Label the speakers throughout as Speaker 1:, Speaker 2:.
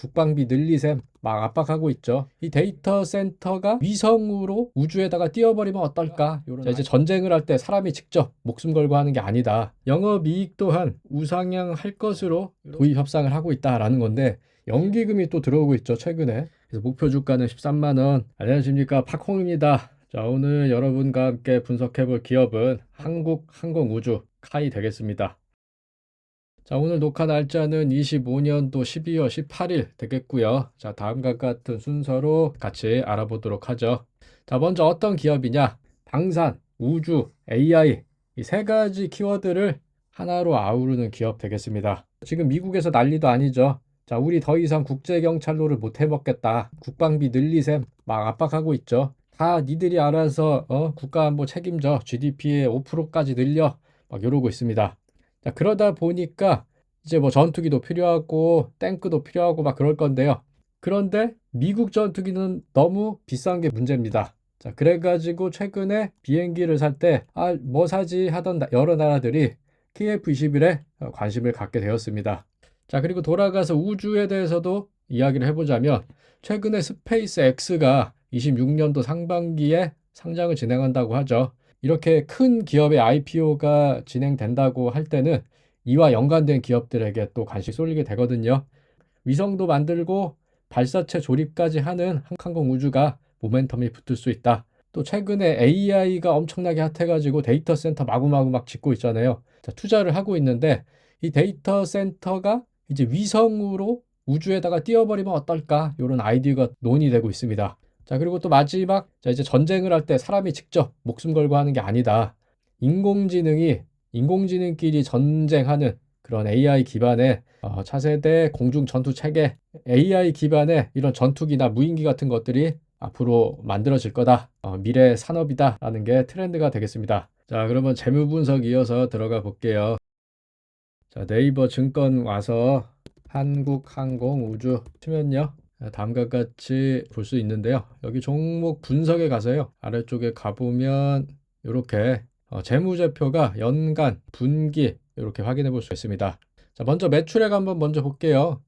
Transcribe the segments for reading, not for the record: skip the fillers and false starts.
Speaker 1: 국방비 늘리셈 막 압박하고 있죠. 이 데이터 센터가 위성으로 우주에다가 띄워버리면 어떨까? 자, 이제 전쟁을 할 때 사람이 직접 목숨 걸고 하는 게 아니다. 영업이익 또한 우상향할 것으로 도입 협상을 하고 있다라는 건데 연기금이 또 들어오고 있죠, 최근에. 그래서 목표 주가는 13만 원. 안녕하십니까, 팍홍입니다. 자, 오늘 여러분과 함께 분석해볼 기업은 한국항공우주 카이 되겠습니다. 자, 오늘 녹화 날짜는 25년도 12월 18일 되겠고요. 자, 다음과 같은 순서로 같이 알아보도록 하죠. 자, 먼저 어떤 기업이냐? 방산, 우주, AI 이 세 가지 키워드를 하나로 아우르는 기업 되겠습니다. 지금 미국에서 난리도 아니죠. 자, 우리 더 이상 국제경찰로를 못 해먹겠다. 국방비 늘리셈 막 압박하고 있죠. 다 니들이 알아서 국가안보 책임져. GDP의 5%까지 늘려. 막 이러고 있습니다. 자, 그러다 보니까 이제 뭐 전투기도 필요하고 탱크도 필요하고 막 그럴 건데요. 그런데 미국 전투기는 너무 비싼 게 문제입니다. 자, 그래가지고 최근에 비행기를 살 때 뭐 사지 하던 여러 나라들이 KF-21에 관심을 갖게 되었습니다. 자, 그리고 돌아가서 우주에 대해서도 이야기를 해보자면 최근에 스페이스 X가 26년도 상반기에 상장을 진행한다고 하죠. 이렇게 큰 기업의 IPO가 진행된다고 할 때는 이와 연관된 기업들에게 또 관심이 쏠리게 되거든요. 위성도 만들고 발사체 조립까지 하는 항공우주가 모멘텀이 붙을 수 있다. 또 최근에 AI가 엄청나게 핫해가지고 데이터 센터 마구마구 막 짓고 있잖아요. 자, 투자를 하고 있는데 이 데이터 센터가 이제 위성으로 우주에다가 띄워버리면 어떨까? 이런 아이디어가 논의되고 있습니다. 자, 그리고 또 마지막, 자, 이제 전쟁을 할 때 사람이 직접 목숨 걸고 하는 게 아니다. 인공지능끼리 전쟁하는 그런 AI 기반의 차세대 공중 전투 체계, AI 기반의 이런 전투기나 무인기 같은 것들이 앞으로 만들어질 거다. 미래 산업이다라는 게 트렌드가 되겠습니다. 자, 그러면 재무 분석 이어서 들어가 볼게요. 자, 네이버 증권 와서 한국항공우주 치면요. 다음과 같이 볼 수 있는데요. 여기 종목 분석에 가서요. 아래쪽에 가보면 이렇게 재무제표가 연간, 분기 이렇게 확인해 볼 수 있습니다. 자, 먼저 매출액 한번 먼저 볼게요.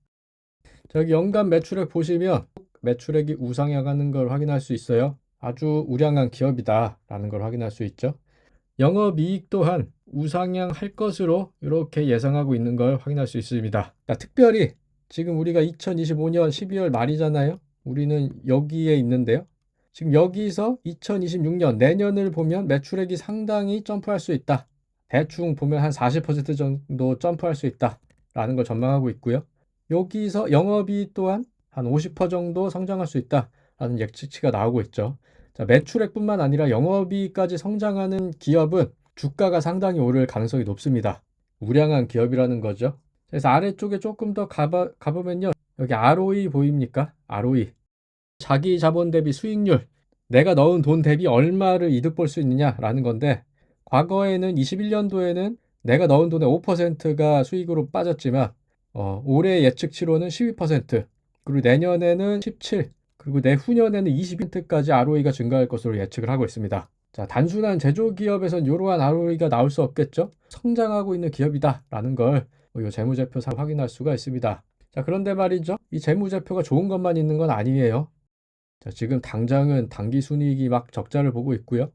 Speaker 1: 저기 연간 매출액 보시면 매출액이 우상향하는 걸 확인할 수 있어요. 아주 우량한 기업이다라는 걸 확인할 수 있죠. 영업이익 또한 우상향할 것으로 이렇게 예상하고 있는 걸 확인할 수 있습니다. 자, 특별히 지금 우리가 2025년 12월 말이잖아요. 우리는 여기에 있는데요. 지금 여기서 2026년 내년을 보면 매출액이 상당히 점프할 수 있다. 대충 보면 한 40% 정도 점프할 수 있다라는 걸 전망하고 있고요. 여기서 영업이익 또한 한 50% 정도 성장할 수 있다라는 예측치가 나오고 있죠. 자, 매출액뿐만 아니라 영업이익까지 성장하는 기업은 주가가 상당히 오를 가능성이 높습니다. 우량한 기업이라는 거죠. 그래서 아래쪽에 조금 더 가보면요. 여기 ROE 보입니까? ROE. 자기 자본 대비 수익률. 내가 넣은 돈 대비 얼마를 이득 볼 수 있느냐라는 건데 과거에는 21년도에는 내가 넣은 돈의 5%가 수익으로 빠졌지만 올해 예측치로는 12%, 그리고 내년에는 17%, 그리고 내후년에는 20%까지 ROE가 증가할 것으로 예측을 하고 있습니다. 자, 단순한 제조기업에선 이러한 ROE가 나올 수 없겠죠? 성장하고 있는 기업이다라는 걸 이 재무제표상 확인할 수가 있습니다. 자, 그런데 말이죠. 이 재무제표가 좋은 것만 있는 건 아니에요. 자, 지금 당장은 당기순이익이 막 적자를 보고 있고요.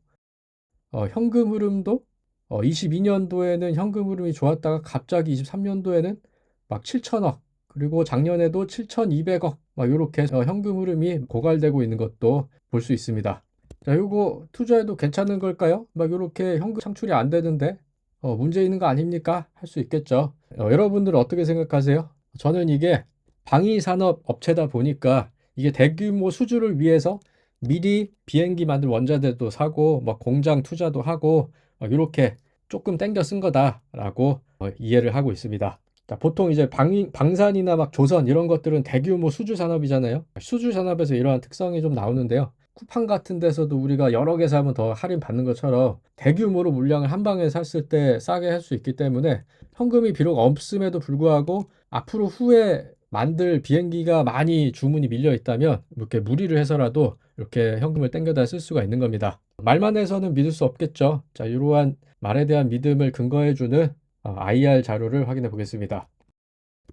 Speaker 1: 현금 흐름도 22년도에는 현금 흐름이 좋았다가 갑자기 23년도에는 막 7천억, 그리고 작년에도 7,200억 막 이렇게 현금 흐름이 고갈되고 있는 것도 볼 수 있습니다. 자, 이거 투자해도 괜찮은 걸까요? 막 이렇게 현금 창출이 안 되는데 문제 있는 거 아닙니까? 할 수 있겠죠. 여러분들은 어떻게 생각하세요? 저는 이게 방위산업 업체다 보니까 이게 대규모 수주를 위해서 미리 비행기 만들 원자재도 사고 막 공장 투자도 하고 이렇게 조금 땡겨 쓴 거다라고 이해를 하고 있습니다. 자, 보통 이제 방산이나 막 조선 이런 것들은 대규모 수주 산업이잖아요. 수주 산업에서 이러한 특성이 좀 나오는데요. 쿠팡 같은 데서도 우리가 여러 개 사면 더 할인 받는 것처럼 대규모로 물량을 한 방에 샀을 때 싸게 할 수 있기 때문에 현금이 비록 없음에도 불구하고 앞으로 후에 만들 비행기가 많이 주문이 밀려 있다면 이렇게 무리를 해서라도 이렇게 현금을 땡겨다 쓸 수가 있는 겁니다. 말만 해서는 믿을 수 없겠죠. 자, 이러한 말에 대한 믿음을 근거해주는 IR 자료를 확인해 보겠습니다.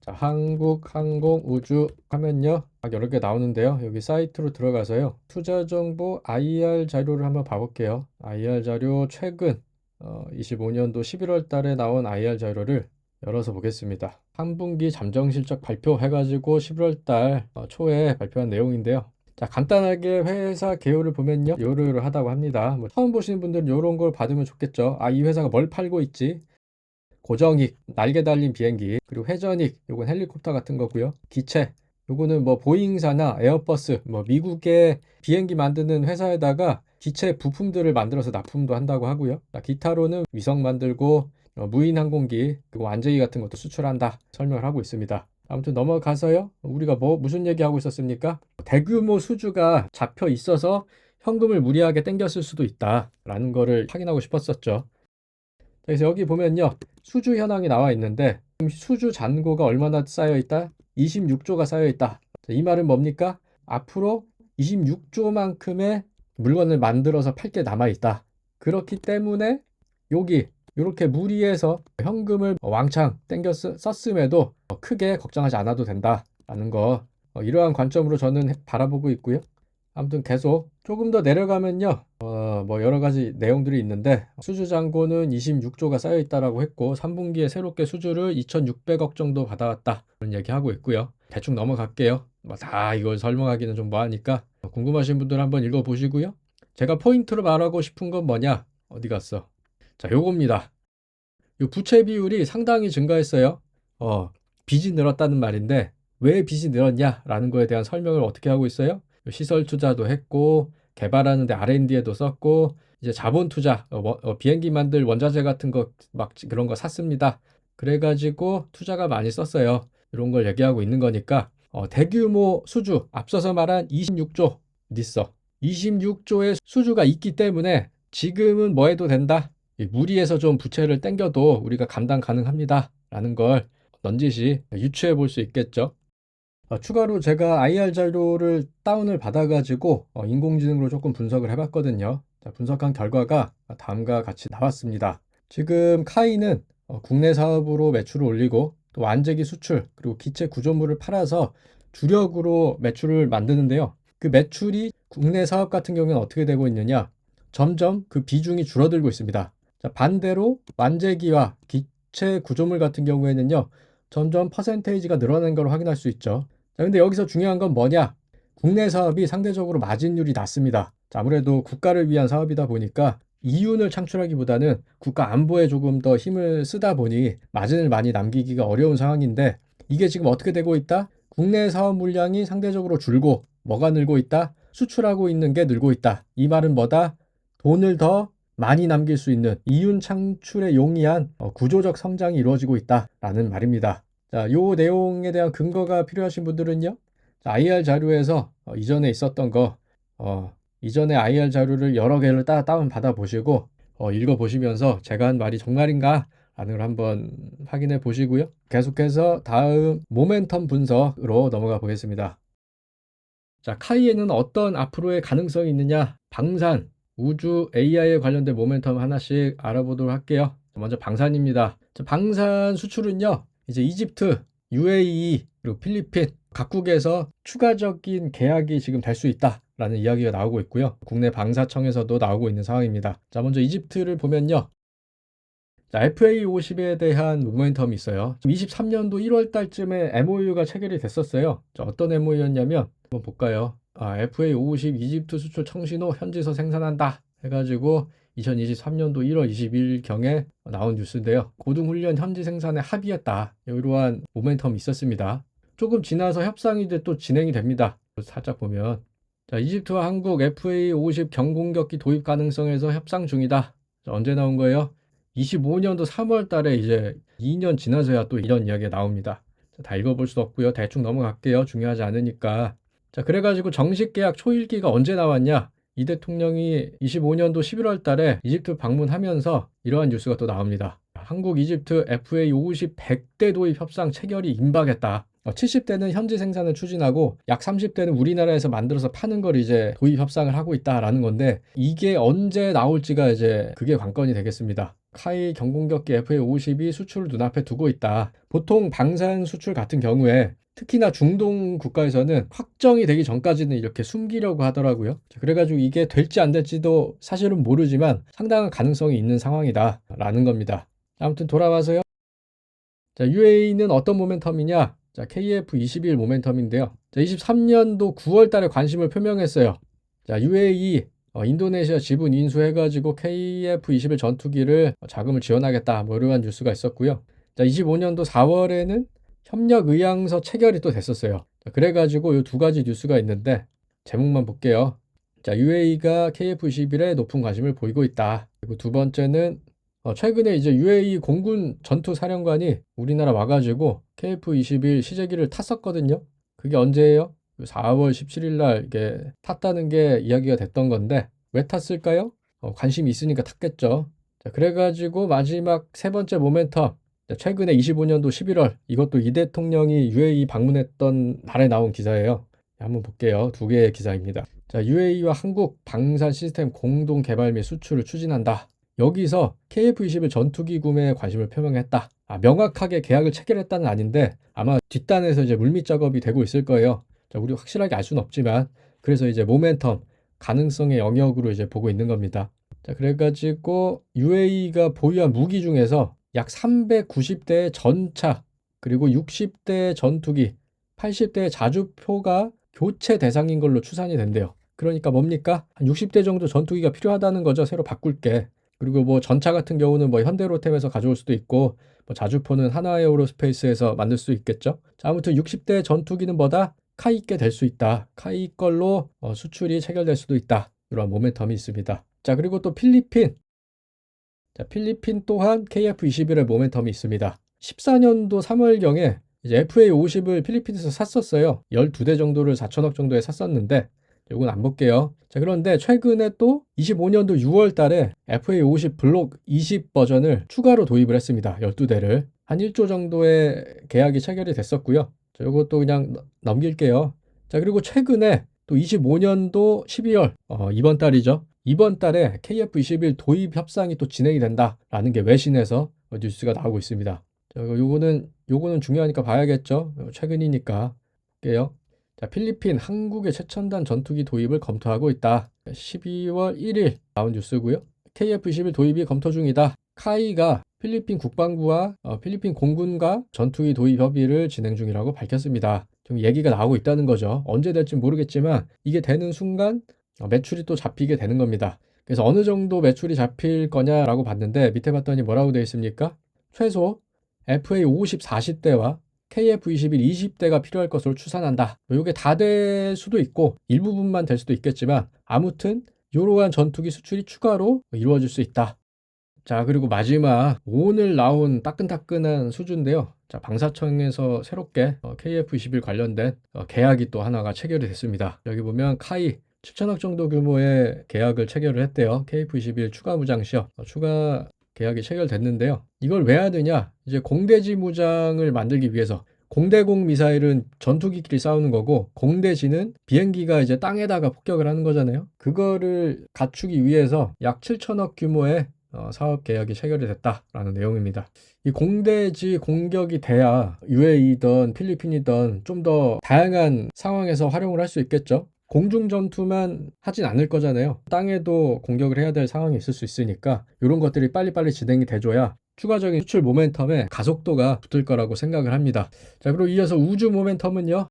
Speaker 1: 자, 한국항공우주 하면요 여러 개 나오는데요. 여기 사이트로 들어가서요 투자정보 IR 자료를 한번 봐볼게요. IR 자료 최근 25년도 11월 달에 나온 IR 자료를 열어서 보겠습니다. 3분기 잠정실적 발표해가지고 11월 달 초에 발표한 내용인데요. 자, 간단하게 회사 개요를 보면요 요러요러하다고 합니다. 뭐 처음 보시는 분들은 요런 걸 받으면 좋겠죠. 아, 이 회사가 뭘 팔고 있지? 고정익, 날개 달린 비행기, 그리고 회전익, 요건 헬리콥터 같은 거고요. 기체, 요거는 뭐 보잉사나 에어버스, 뭐 미국의 비행기 만드는 회사에다가 기체 부품들을 만들어서 납품도 한다고 하고요. 기타로는 위성 만들고 무인 항공기, 그리고 완제기 같은 것도 수출한다 설명을 하고 있습니다. 아무튼 넘어가서요. 우리가 무슨 얘기하고 있었습니까? 대규모 수주가 잡혀 있어서 현금을 무리하게 땡겼을 수도 있다라는 거를 확인하고 싶었었죠. 그래서 여기 보면요 수주 현황이 나와 있는데 수주 잔고가 얼마나 쌓여 있다? 26조가 쌓여 있다. 이 말은 뭡니까? 앞으로 26조만큼의 물건을 만들어서 팔 게 남아 있다. 그렇기 때문에 여기 이렇게 무리해서 현금을 왕창 땡겨 썼음에도 크게 걱정하지 않아도 된다라는 거 이러한 관점으로 저는 바라보고 있고요. 아무튼 계속 조금 더 내려가면요 뭐 여러 가지 내용들이 있는데 수주 잔고는 26조가 쌓여 있다라고 했고 3분기에 새롭게 수주를 2,600억 정도 받아왔다 그런 얘기하고 있고요. 대충 넘어갈게요. 뭐 다 이걸 설명하기는 좀 뭐하니까 궁금하신 분들 한번 읽어보시고요. 제가 포인트로 말하고 싶은 건 뭐냐? 어디 갔어? 자, 요겁니다. 요 부채 비율이 상당히 증가했어요. 빚이 늘었다는 말인데 왜 빚이 늘었냐라는 거에 대한 설명을 어떻게 하고 있어요? 시설 투자도 했고 개발하는데 R&D에도 썼고 이제 자본 투자 비행기 만들 원자재 같은 거 막 그런 거 샀습니다. 그래가지고 투자가 많이 썼어요. 이런 걸 얘기하고 있는 거니까 대규모 수주 앞서서 말한 26조 어디 있어? 26조의 수주가 있기 때문에 지금은 뭐 해도 된다. 무리해서 좀 부채를 땡겨도 우리가 감당 가능합니다. 라는 걸 넌지시 유추해 볼 수 있겠죠. 추가로 제가 IR 자료를 다운을 받아가지고 인공지능으로 조금 분석을 해봤거든요. 자, 분석한 결과가 다음과 같이 나왔습니다. 지금 카이는 국내 사업으로 매출을 올리고 또 완제기 수출 그리고 기체 구조물을 팔아서 주력으로 매출을 만드는데요. 그 매출이 국내 사업 같은 경우에는 어떻게 되고 있느냐? 점점 그 비중이 줄어들고 있습니다. 자, 반대로 완제기와 기체 구조물 같은 경우에는요. 점점 퍼센테이지가 늘어나는 걸 확인할 수 있죠. 자, 근데 여기서 중요한 건 뭐냐? 국내 사업이 상대적으로 마진율이 낮습니다. 자, 아무래도 국가를 위한 사업이다 보니까 이윤을 창출하기보다는 국가 안보에 조금 더 힘을 쓰다 보니 마진을 많이 남기기가 어려운 상황인데 이게 지금 어떻게 되고 있다? 국내 사업 물량이 상대적으로 줄고 뭐가 늘고 있다? 수출하고 있는 게 늘고 있다. 이 말은 뭐다? 돈을 더 많이 남길 수 있는 이윤 창출에 용이한 구조적 성장이 이루어지고 있다라는 말입니다. 자, 요 내용에 대한 근거가 필요하신 분들은요. 자, IR 자료에서 이전에 있었던 거 이전에 IR 자료를 여러 개를 다운 받아 보시고 읽어 보시면서 제가 한 말이 정말인가 라는 걸 한번 확인해 보시고요. 계속해서 다음 모멘텀 분석으로 넘어가 보겠습니다. 자, 카이에는 어떤 앞으로의 가능성이 있느냐? 방산, 우주, AI에 관련된 모멘텀 하나씩 알아보도록 할게요. 먼저 방산입니다. 자, 방산 수출은요. 이제 이집트, UAE, 그리고 필리핀 각국에서 추가적인 계약이 지금 될 수 있다라는 이야기가 나오고 있고요. 국내 방사청에서도 나오고 있는 상황입니다. 자, 먼저 이집트를 보면요. 자, FA50에 대한 모멘텀이 있어요. 23년도 1월 달쯤에 MOU가 체결이 됐었어요. 자, 어떤 MOU였냐면 한번 볼까요? FA50 이집트 수출 청신호 현지에서 생산한다 해가지고 2023년도 1월 20일경에 나온 뉴스인데요. 고등훈련 현지 생산에 합의했다. 이러한 모멘텀이 있었습니다. 조금 지나서 협상이 또 진행이 됩니다. 살짝 보면 자, 이집트와 한국 FA50 경공격기 도입 가능성에서 협상 중이다. 자, 언제 나온 거예요? 25년도 3월 달에 이제 2년 지나서야 또 이런 이야기가 나옵니다. 자, 다 읽어볼 수 없고요. 대충 넘어갈게요. 중요하지 않으니까. 자, 그래가지고 정식 계약 초일기가 언제 나왔냐? 이 대통령이 25년도 11월 달에 이집트 방문하면서 이러한 뉴스가 또 나옵니다. 한국 이집트 FA50 100대 도입 협상 체결이 임박했다. 70대는 현지 생산을 추진하고 약 30대는 우리나라에서 만들어서 파는 걸 이제 도입 협상을 하고 있다라는 건데 이게 언제 나올지가 이제 그게 관건이 되겠습니다. 카이 경공격기 FA50이 수출을 눈앞에 두고 있다. 보통 방산 수출 같은 경우에 특히나 중동 국가에서는 확정이 되기 전까지는 이렇게 숨기려고 하더라고요. 그래가지고 이게 될지 안 될지도 사실은 모르지만 상당한 가능성이 있는 상황이다라는 겁니다. 아무튼 돌아와서요. 자, UAE는 어떤 모멘텀이냐? 자, KF21 모멘텀인데요. 자, 23년도 9월 달에 관심을 표명했어요. 자, UAE 인도네시아 지분 인수해가지고 KF21 전투기를 자금을 지원하겠다. 뭐 이러한 뉴스가 있었고요. 자, 25년도 4월에는 협력 의향서 체결이 또 됐었어요. 자, 그래가지고 이 두 가지 뉴스가 있는데 제목만 볼게요. 자, UAE가 KF21에 높은 관심을 보이고 있다. 그리고 두 번째는 최근에 이제 UAE 공군 전투사령관이 우리나라 와가지고 KF21 시제기를 탔었거든요. 그게 언제예요? 4월 17일 날 이게 탔다는 게 이야기가 됐던 건데 왜 탔을까요? 관심이 있으니까 탔겠죠. 자, 그래가지고 마지막 세 번째 모멘텀. 자, 최근에 25년도 11월 이것도 이 대통령이 UAE 방문했던 날에 나온 기사예요. 한번 볼게요. 두 개의 기사입니다. 자, UAE와 한국 방산 시스템 공동 개발 및 수출을 추진한다. 여기서 KF-21 전투기 구매에 관심을 표명했다. 명확하게 계약을 체결했다는 아닌데 아마 뒷단에서 이제 물밑 작업이 되고 있을 거예요. 자, 우리 확실하게 알 수는 없지만 그래서 이제 모멘텀 가능성의 영역으로 이제 보고 있는 겁니다. 자, 그래가지고 UAE가 보유한 무기 중에서 약 390대의 전차 그리고 60대의 전투기 80대의 자주포가 교체 대상인 걸로 추산이 된대요. 그러니까 뭡니까? 한 60대 정도 전투기가 필요하다는 거죠. 새로 바꿀 게. 그리고 뭐 전차 같은 경우는 뭐 현대로템에서 가져올 수도 있고 뭐 자주포는 하나에어로스페이스에서 만들 수 있겠죠. 자, 아무튼 60대 전투기는 뭐다? 카이께 될 수 있다. 카이 걸로 수출이 체결될 수도 있다. 이런 모멘텀이 있습니다. 자, 그리고 또 필리핀. 자, 필리핀 또한 KF21의 모멘텀이 있습니다. 14년도 3월경에 이제 FA50을 필리핀에서 샀었어요. 12대 정도를 4천억 정도에 샀었는데 이건 안 볼게요. 자, 그런데 최근에 또 25년도 6월 달에 FA50 블록 20 버전을 추가로 도입을 했습니다. 12대를. 한 1조 정도의 계약이 체결이 됐었고요. 자, 이것도 그냥 넘길게요. 자, 그리고 최근에 또 25년도 12월, 이번 달이죠. 이번 달에 KF21 도입 협상이 또 진행이 된다라는 게 외신에서 뉴스가 나오고 있습니다. 자, 요거는 중요하니까 봐야겠죠. 최근이니까. 볼게요. 자, 필리핀 한국의 최첨단 전투기 도입을 검토하고 있다. 12월 1일 나온 뉴스고요. KF-21 도입이 검토 중이다. 카이가 필리핀 국방부와 필리핀 공군과 전투기 도입 협의를 진행 중이라고 밝혔습니다. 좀 얘기가 나오고 있다는 거죠. 언제 될지 모르겠지만 이게 되는 순간 매출이 또 잡히게 되는 겁니다. 그래서 어느 정도 매출이 잡힐 거냐라고 봤는데 밑에 봤더니 뭐라고 되어 있습니까? 최소 FA50 40대와 KF21 20대가 필요할 것으로 추산한다. 이게 다 될 수도 있고 일부분만 될 수도 있겠지만 아무튼 이러한 전투기 수출이 추가로 이루어질 수 있다. 자, 그리고 마지막 오늘 나온 따끈따끈한 수주인데요. 자, 방사청에서 새롭게 KF21 관련된 계약이 또 하나가 체결이 됐습니다. 여기 보면 카이 7천억 정도 규모의 계약을 체결을 했대요. KF21 추가 무장 시험 추가 계약이 체결됐는데요. 이걸 왜 하느냐? 이제 공대지 무장을 만들기 위해서 공대공 미사일은 전투기끼리 싸우는 거고 공대지는 비행기가 이제 땅에다가 폭격을 하는 거잖아요. 그거를 갖추기 위해서 약 7천억 규모의 사업 계약이 체결이 됐다라는 내용입니다. 이 공대지 공격이 돼야 UAE든 필리핀이든 좀 더 다양한 상황에서 활용을 할 수 있겠죠. 공중 전투만 하진 않을 거잖아요. 땅에도 공격을 해야 될 상황이 있을 수 있으니까 이런 것들이 빨리빨리 진행이 돼줘야 추가적인 수출 모멘텀에 가속도가 붙을 거라고 생각을 합니다. 자, 그리고 이어서 우주 모멘텀은요.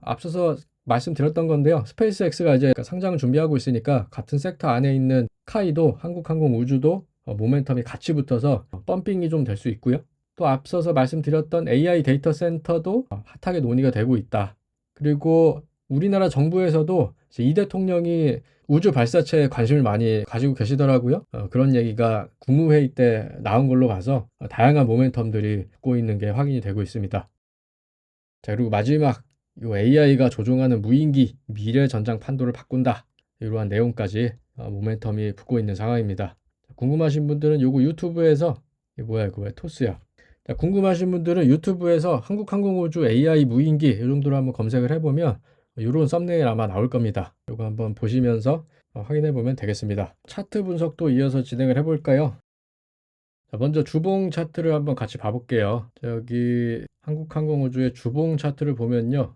Speaker 1: 앞서서 말씀드렸던 건데요. 스페이스X가 이제 상장을 준비하고 있으니까 같은 섹터 안에 있는 카이도 한국항공우주도 모멘텀이 같이 붙어서 펌핑이 좀 될 수 있고요. 또 앞서서 말씀드렸던 AI 데이터 센터도 핫하게 논의가 되고 있다. 그리고 우리나라 정부에서도 이 대통령이 우주 발사체에 관심을 많이 가지고 계시더라고요. 그런 얘기가 국무회의 때 나온 걸로 봐서 다양한 모멘텀들이 붙고 있는 게 확인이 되고 있습니다. 자, 그리고 마지막 이 AI가 조종하는 무인기 미래 전장 판도를 바꾼다. 이러한 내용까지 모멘텀이 붙고 있는 상황입니다. 궁금하신 분들은 요거 유튜브에서 이게 뭐야 이거 왜 토스야. 자, 궁금하신 분들은 유튜브에서 한국항공우주 AI 무인기 이 정도로 한번 검색을 해보면 이런 썸네일 아마 나올 겁니다. 이거 한번 보시면서 확인해 보면 되겠습니다. 차트 분석도 이어서 진행을 해볼까요? 자, 먼저 주봉 차트를 한번 같이 봐볼게요. 자, 여기 한국항공우주의 주봉 차트를 보면요.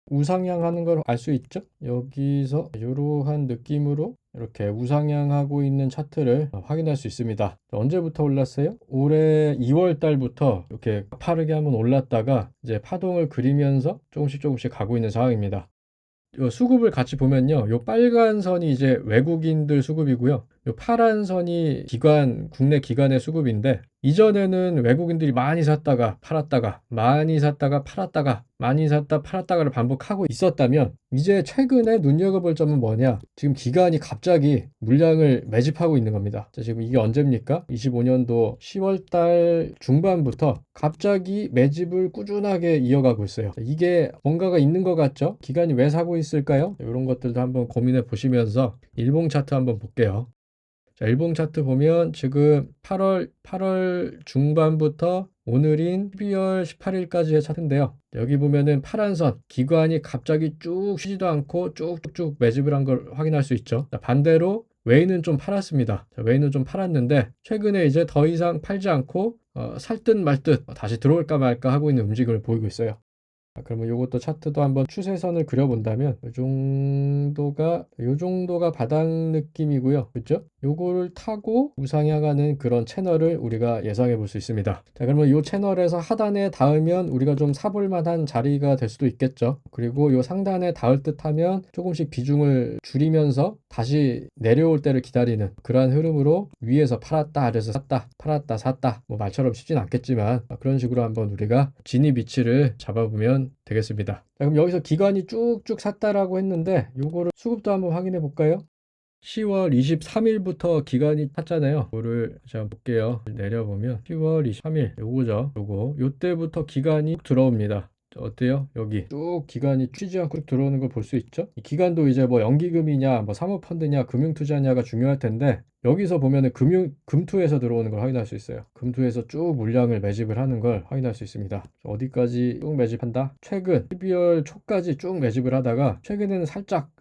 Speaker 1: 우상향하는 걸 알 수 있죠? 여기서 이러한 느낌으로 이렇게 우상향하고 있는 차트를 확인할 수 있습니다. 언제부터 올랐어요? 올해 2월 달부터 이렇게 파르게 한번 올랐다가 이제 파동을 그리면서 조금씩 가고 있는 상황입니다. 요 수급을 같이 보면요. 요 빨간 선이 이제 외국인들 수급이고요. 요 파란 선이 국내 기관의 수급인데, 이전에는 외국인들이 많이 샀다가 팔았다가 많이 샀다가 팔았다가 많이 샀다 팔았다가를 반복하고 있었다면, 이제 최근에 눈여겨볼 점은 뭐냐? 지금 기관이 갑자기 물량을 매집하고 있는 겁니다. 자, 지금 이게 언제입니까? 25년도 10월 달 중반부터 갑자기 매집을 꾸준하게 이어가고 있어요. 이게 뭔가가 있는 것 같죠? 기관이 왜 사고 있을까요? 이런 것들도 한번 고민해 보시면서 일봉 차트 한번 볼게요. 자, 일봉 차트 보면 지금 8월 중반부터 오늘인 12월 18일까지의 차트인데요. 여기 보면은 파란 선, 기관이 갑자기 쭉 쉬지도 않고 쭉쭉쭉 매집을 한 걸 확인할 수 있죠. 자, 반대로 웨이는 좀 팔았습니다. 자, 웨이는 좀 팔았는데 최근에 이제 더 이상 팔지 않고 살 듯 말 듯 다시 들어올까 말까 하고 있는 움직임을 보이고 있어요. 그러면 이것도 차트도 한번 추세선을 그려본다면 요 정도가 바닥 느낌이고요. 그죠? 요거를 타고 우상향하는 그런 채널을 우리가 예상해 볼 수 있습니다. 자, 그러면 요 채널에서 하단에 닿으면 우리가 좀 사볼 만한 자리가 될 수도 있겠죠. 그리고 요 상단에 닿을 듯 하면 조금씩 비중을 줄이면서 다시 내려올 때를 기다리는 그러한 흐름으로 위에서 팔았다 아래에서 샀다 팔았다 샀다, 뭐 말처럼 쉽진 않겠지만 그런 식으로 한번 우리가 진입 위치를 잡아보면 되겠습니다. 자, 그럼 여기서 기관이 쭉쭉 샀다라고 했는데 요거를 수급도 한번 확인해 볼까요? 10월 23일부터 기간이 탔잖아요. 이거를 제가 볼게요. 내려보면 10월 23일 요거죠. 요때부터 기간이 들어옵니다. 어때요? 여기 쭉 기간이 쉬지 않고 들어오는 걸 볼 수 있죠? 이 기간도 이제 뭐 연기금이냐 뭐 사모펀드냐 금융투자냐가 중요할 텐데, 여기서 보면은 금투에서 들어오는 걸 확인할 수 있어요. 금투에서 쭉 물량을 매집을 하는 걸 확인할 수 있습니다. 어디까지 쭉 매집한다? 최근 12월 초까지 쭉 매집을 하다가 최근에는 살짝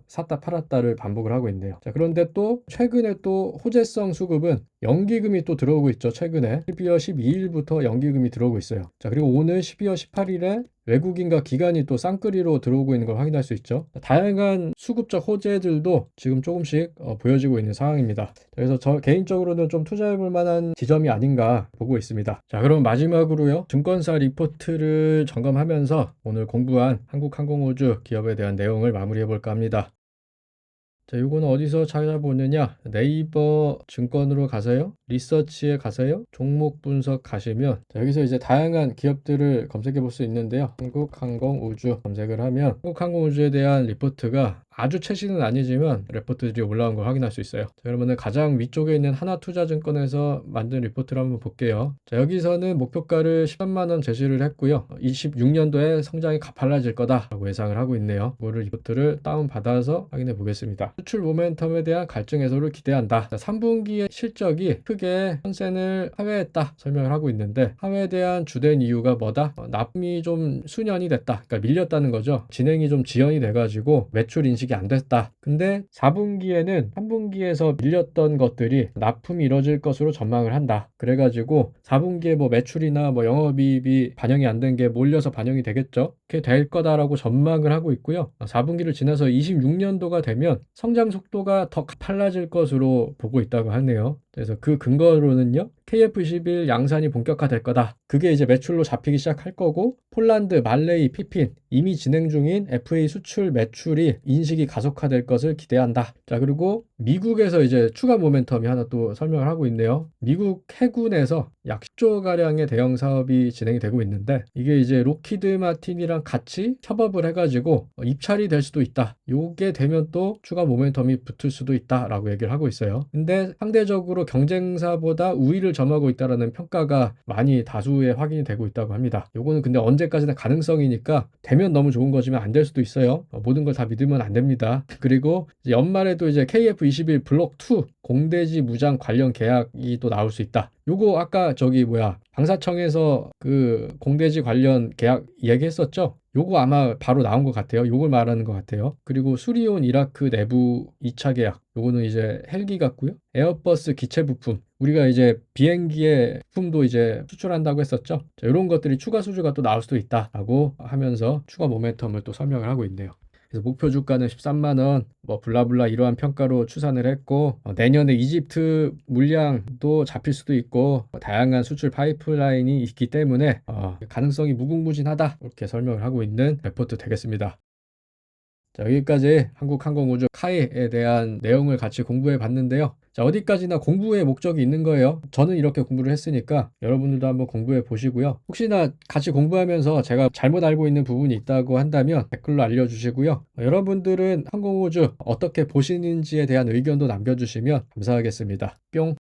Speaker 1: 샀다 팔았다를 반복을 하고 있네요. 자, 그런데 또 최근에 또 호재성 수급은 연기금이 또 들어오고 있죠. 최근에 12월 12일부터 연기금이 들어오고 있어요. 자, 그리고 오늘 12월 18일에 외국인과 기관이 또 쌍끌이로 들어오고 있는 걸 확인할 수 있죠. 다양한 수급적 호재들도 지금 조금씩 보여지고 있는 상황입니다. 그래서 저 개인적으로는 좀 투자해 볼 만한 지점이 아닌가 보고 있습니다. 자, 그럼 마지막으로요. 증권사 리포트를 점검하면서 오늘 공부한 한국항공우주 기업에 대한 내용을 마무리해 볼까 합니다. 자, 이거는 어디서 찾아보느냐? 네이버 증권으로 가세요. 리서치에 가세요. 종목 분석 가시면 여기서 이제 다양한 기업들을 검색해 볼 수 있는데요. 한국항공우주 검색을 하면 한국항공우주에 대한 리포트가 아주 최신은 아니지만 리포트들이 올라온 걸 확인할 수 있어요. 자, 그러면 가장 위쪽에 있는 하나투자증권에서 만든 리포트를 한번 볼게요. 자, 여기서는 목표가를 13만 원 제시를 했고요. 26년도에 성장이 가팔라질 거다라고 예상을 하고 있네요. 이거를 리포트를 다운받아서 확인해 보겠습니다. 수출 모멘텀에 대한 갈증 해소를 기대한다. 자, 3분기의 실적이 크게 선센을 하회했다 설명을 하고 있는데, 하회에 대한 주된 이유가 뭐다? 납품이 좀 수년이 됐다. 그러니까 밀렸다는 거죠. 진행이 좀 지연이 돼가지고 매출 인식이 안 됐다. 근데 4분기에는 3분기에서 밀렸던 것들이 납품이 이뤄질 것으로 전망을 한다. 그래가지고 4분기에 뭐 매출이나 뭐 영업이익이 반영이 안 된 게 몰려서 반영이 되겠죠. 그렇게 될 거다라고 전망을 하고 있고요. 4분기를 지나서 26년도가 되면 성장 속도가 더 빨라질 것으로 보고 있다고 하네요. 그래서 그 근거로는요, KF21 양산이 본격화될 거다. 그게 이제 매출로 잡히기 시작할 거고, 폴란드, 말레이, 피핀 이미 진행 중인 FA 수출 매출이 인식이 가속화될 것을 기대한다. 자, 그리고 미국에서 이제 추가 모멘텀이 하나 또 설명을 하고 있네요. 미국 해군에서 약 10조 가량의 대형 사업이 진행이 되고 있는데, 이게 이제 로키드 마틴이랑 같이 협업을 해가지고 입찰이 될 수도 있다. 요게 되면 또 추가 모멘텀이 붙을 수도 있다라고 얘기를 하고 있어요. 근데 상대적으로 경쟁사보다 우위를 점하고 있다라는 평가가 많이 다수의 확인이 되고 있다고 합니다. 요거는 근데 언제까지나 가능성이니까 되면 너무 좋은 거지만 안 될 수도 있어요. 모든 걸 다 믿으면 안 됩니다. 그리고 이제 연말에도 이제 KF21 블록 2 공대지 무장 관련 계약이 또 나올 수 있다. 요거 아까 방사청에서 그 공대지 관련 계약 얘기했었죠? 요거 아마 바로 나온 것 같아요. 요걸 말하는 것 같아요. 그리고 수리온 이라크 내부 2차 계약. 요거는 이제 헬기 같고요. 에어버스 기체 부품. 우리가 이제 비행기의 부품도 이제 수출한다고 했었죠. 자, 이런 것들이 추가 수주가 또 나올 수도 있다라고 하면서 추가 모멘텀을 또 설명을 하고 있네요. 그래서 목표 주가는 13만 원, 뭐 블라블라 이러한 평가로 추산을 했고 내년에 이집트 물량도 잡힐 수도 있고 다양한 수출 파이프라인이 있기 때문에 가능성이 무궁무진하다 이렇게 설명을 하고 있는 레포트 되겠습니다. 자, 여기까지 한국항공우주 카이에 대한 내용을 같이 공부해 봤는데요. 자, 어디까지나 공부의 목적이 있는 거예요. 저는 이렇게 공부를 했으니까 여러분들도 한번 공부해 보시고요. 혹시나 같이 공부하면서 제가 잘못 알고 있는 부분이 있다고 한다면 댓글로 알려주시고요. 여러분들은 항공우주 어떻게 보시는지에 대한 의견도 남겨주시면 감사하겠습니다. 뿅!